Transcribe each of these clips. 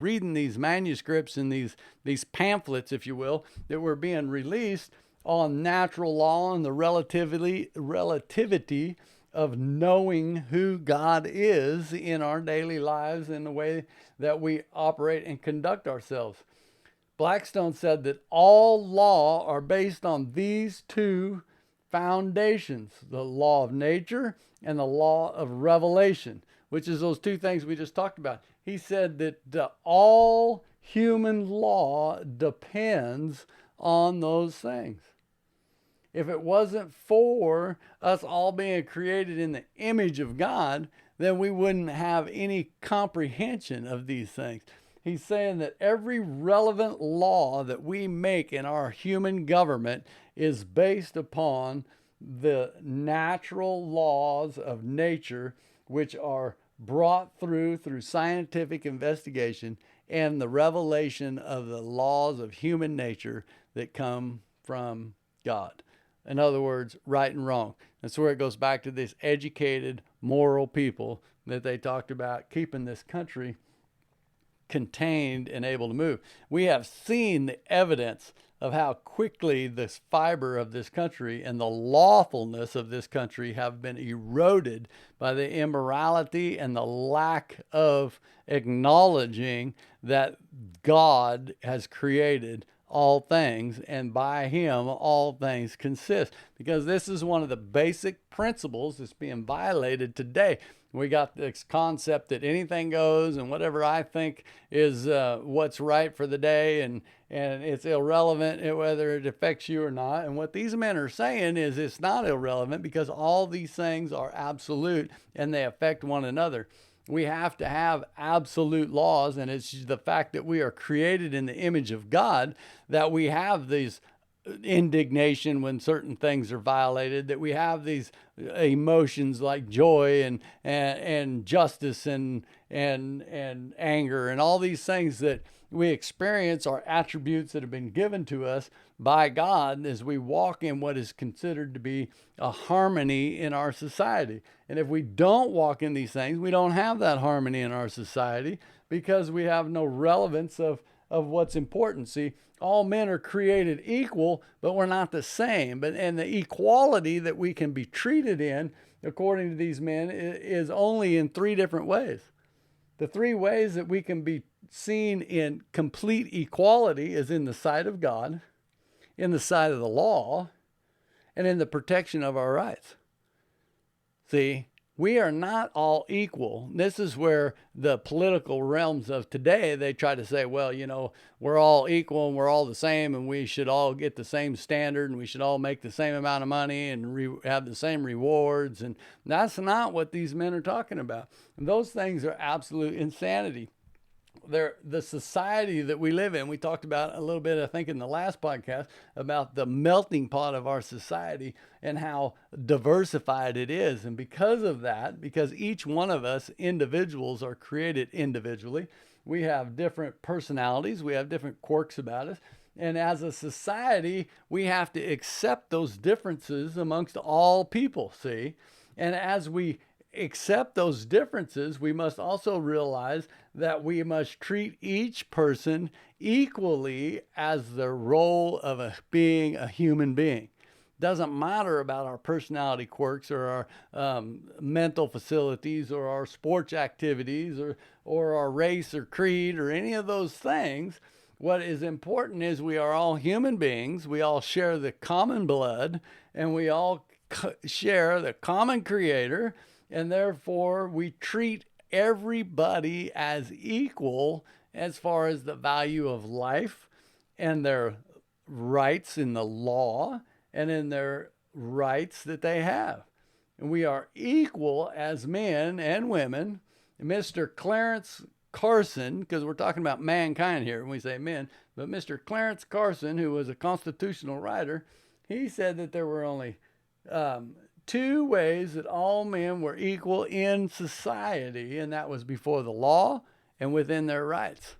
reading these manuscripts and these pamphlets, if you will, that were being released on natural law and the relativity of knowing who God is in our daily lives and the way that we operate and conduct ourselves. Blackstone said that all law are based on these two foundations, the law of nature and the law of revelation, which is those two things we just talked about. He said that all human law depends on those things. If it wasn't for us all being created in the image of God, then we wouldn't have any comprehension of these things. He's saying that every relevant law that we make in our human government is based upon the natural laws of nature, which are brought through scientific investigation and the revelation of the laws of human nature that come from God. In other words, right and wrong. That's where it goes back to this educated, moral people that they talked about keeping this country contained and able to move. We have seen the evidence of how quickly this fiber of this country and the lawfulness of this country have been eroded by the immorality and the lack of acknowledging that God has created all things, and by him all things consist. Because this is one of the basic principles that's being violated today. We got this concept that anything goes, and whatever I think is what's right for the day, and it's irrelevant whether it affects you or not. And what these men are saying is it's not irrelevant, because all these things are absolute and they affect one another. We have to have absolute laws, and it's the fact that we are created in the image of God that we have these indignation when certain things are violated, that we have these emotions like joy and justice and anger, and all these things that we experience are attributes that have been given to us by God as we walk in what is considered to be a harmony in our society. And if we don't walk in these things, we don't have that harmony in our society, because we have no relevance of what's important. See, all men are created equal, but we're not the same. And the equality that we can be treated in, according to these men, is only in three different ways. The three ways that we can be seen in complete equality is in the sight of God, in the sight of the law, and in the protection of our rights. See, we are not all equal. This is where the political realms of today, they try to say, well, we're all equal and we're all the same, and we should all get the same standard, and we should all make the same amount of money and have the same rewards. And that's not what these men are talking about. And those things are absolute insanity. The society that we live in, we talked about a little bit, I think, in the last podcast about the melting pot of our society and how diversified it is. And because of that, because each one of us individuals are created individually, we have different personalities, we have different quirks about us. And as a society, we have to accept those differences amongst all people, see? And as we accept those differences, we must also realize that we must treat each person equally as the role of being a human being. Doesn't matter about our personality quirks or our mental facilities or our sports activities or our race or creed or any of those things. What is important is we are all human beings. We all share the common blood, and we all share the common creator. And therefore, we treat everybody as equal as far as the value of life and their rights in the law and in their rights that they have. And we are equal as men and women. Mr. Clarence Carson, because we're talking about mankind here when we say men, but Mr. Clarence Carson, who was a constitutional writer, he said that there were only two ways that all men were equal in society, and that was before the law and within their rights.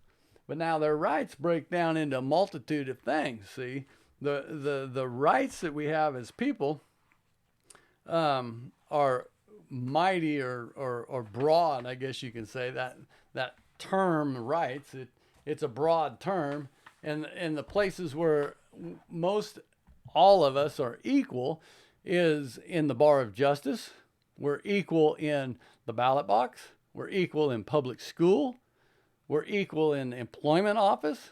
But now their rights break down into a multitude of things. See, the rights that we have as people are mighty or broad, I guess you can say, that term rights. It's a broad term, and the places where most all of us are equal is in the bar of justice. We're equal in the ballot box. We're equal in public school. We're equal in the employment office.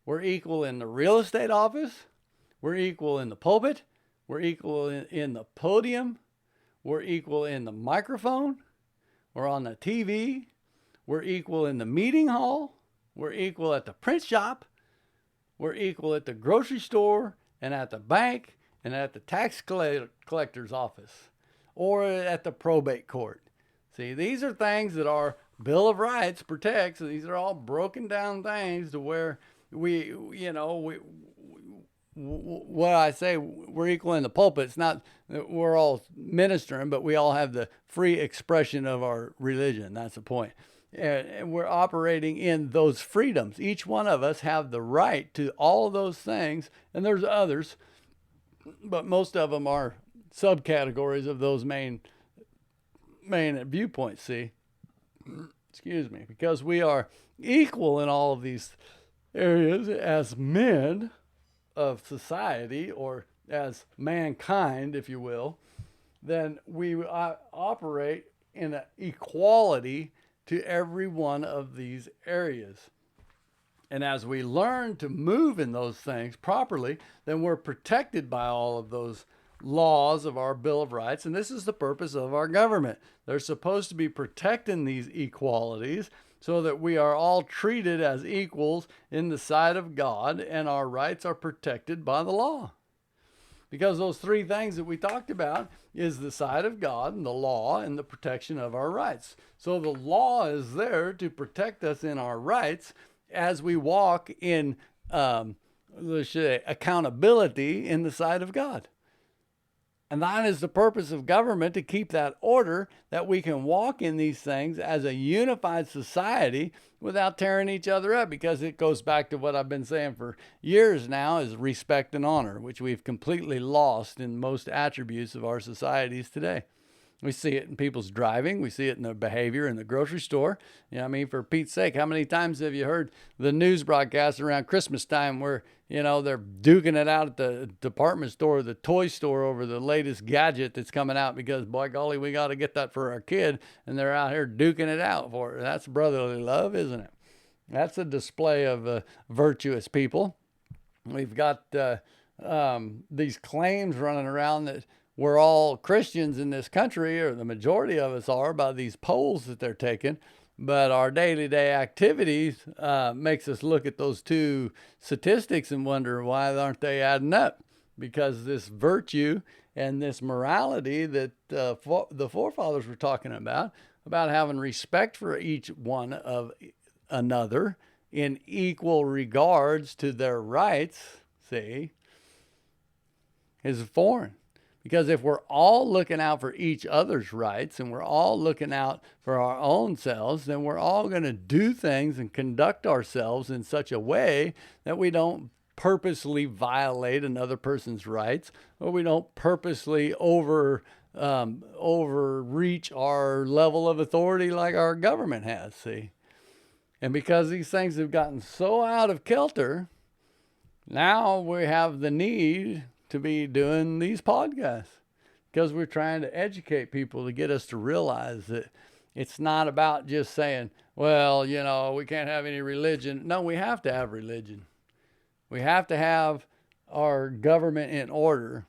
We're equal in the real estate office. We're equal in the pulpit. We're equal in the podium. We're equal in the microphone. We're on the TV. We're equal in the meeting hall. We're equal at the print shop. We're equal at the grocery store and at the bank and at the tax collector's office or at the probate court. See, these are things that our Bill of Rights protects. These are all broken down things to where what I say, we're equal in the pulpit. It's not that we're all ministering, but we all have the free expression of our religion. That's the point. And we're operating in those freedoms. Each one of us have the right to all of those things, and there's others, but most of them are subcategories of those main viewpoints, see? Excuse me. Because we are equal in all of these areas as men of society, or as mankind, if you will, then we operate in an equality to every one of these areas. And as we learn to move in those things properly, then we're protected by all of those laws of our Bill of Rights. And this is the purpose of our government. They're supposed to be protecting these equalities so that we are all treated as equals in the sight of God, and our rights are protected by the law. Because those three things that we talked about is the sight of God and the law and the protection of our rights. So the law is there to protect us in our rights as we walk in accountability in the sight of God. And that is the purpose of government, to keep that order, that we can walk in these things as a unified society without tearing each other up, because it goes back to what I've been saying for years now, is respect and honor, which we've completely lost in most attributes of our societies today. We see it in people's driving. We see it in their behavior in the grocery store. You know, I mean, for Pete's sake, how many times have you heard the news broadcasts around Christmas time where, you know, they're duking it out at the department store, the toy store, over the latest gadget that's coming out because, by golly, we got to get that for our kid, and they're out here duking it out for it. That's brotherly love, isn't it? That's a display of virtuous people. We've got these claims running around that we're all Christians in this country, or the majority of us are, by these polls that they're taking. But our day-to-day activities makes us look at those two statistics and wonder, why aren't they adding up? Because this virtue and this morality that the forefathers were talking about having respect for each one of another in equal regards to their rights, see, is foreign. Because if we're all looking out for each other's rights and we're all looking out for our own selves, then we're all going to do things and conduct ourselves in such a way that we don't purposely violate another person's rights, or we don't purposely overreach our level of authority like our government has, see? And because these things have gotten so out of kilter, now we have the need to be doing these podcasts, because we're trying to educate people to get us to realize that it's not about just saying, well, you know, we can't have any religion. No, we have to have religion. We have to have our government in order.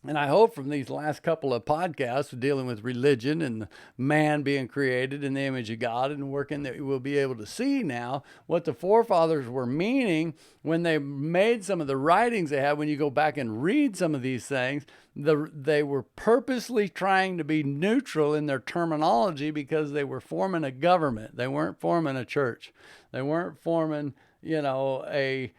And I hope from these last couple of podcasts dealing with religion and man being created in the image of God and working, that we'll be able to see now what the forefathers were meaning when they made some of the writings they had. When you go back and read some of these things, they were purposely trying to be neutral in their terminology, because they were forming a government. They weren't forming a church. They weren't forming, you know, a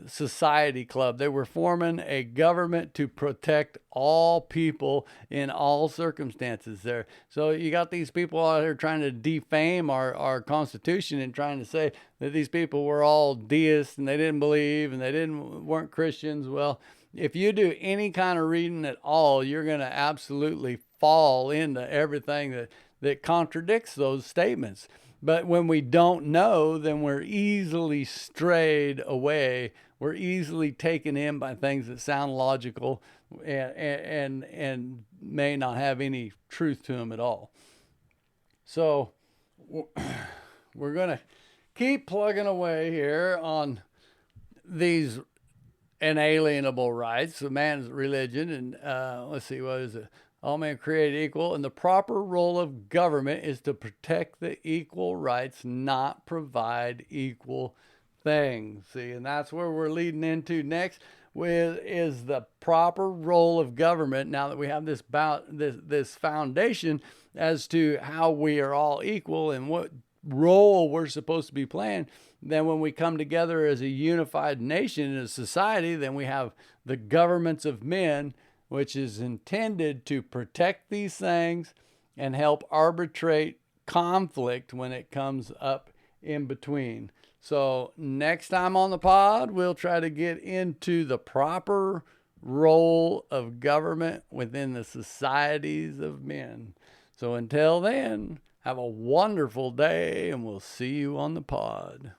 society club. They were forming a government to protect all people in all circumstances there. So you got these people out here trying to defame our Constitution and trying to say that these people were all deists and they didn't believe and they weren't Christians. Well, if you do any kind of reading at all, you're going to absolutely fall into everything that contradicts those statements. But when we don't know, then we're easily strayed away. We're easily taken in by things that sound logical and may not have any truth to them at all. So we're going to keep plugging away here on these inalienable rights of man's religion. And let's see, what is it? All men created equal, and the proper role of government is to protect the equal rights, not provide equal things. See, and that's where we're leading into next with is the proper role of government. Now that we have this foundation as to how we are all equal and what role we're supposed to be playing, then when we come together as a unified nation in a society, then we have the governments of men, which is intended to protect these things and help arbitrate conflict when it comes up in between. So next time on the pod, we'll try to get into the proper role of government within the societies of men. So until then, have a wonderful day, and we'll see you on the pod.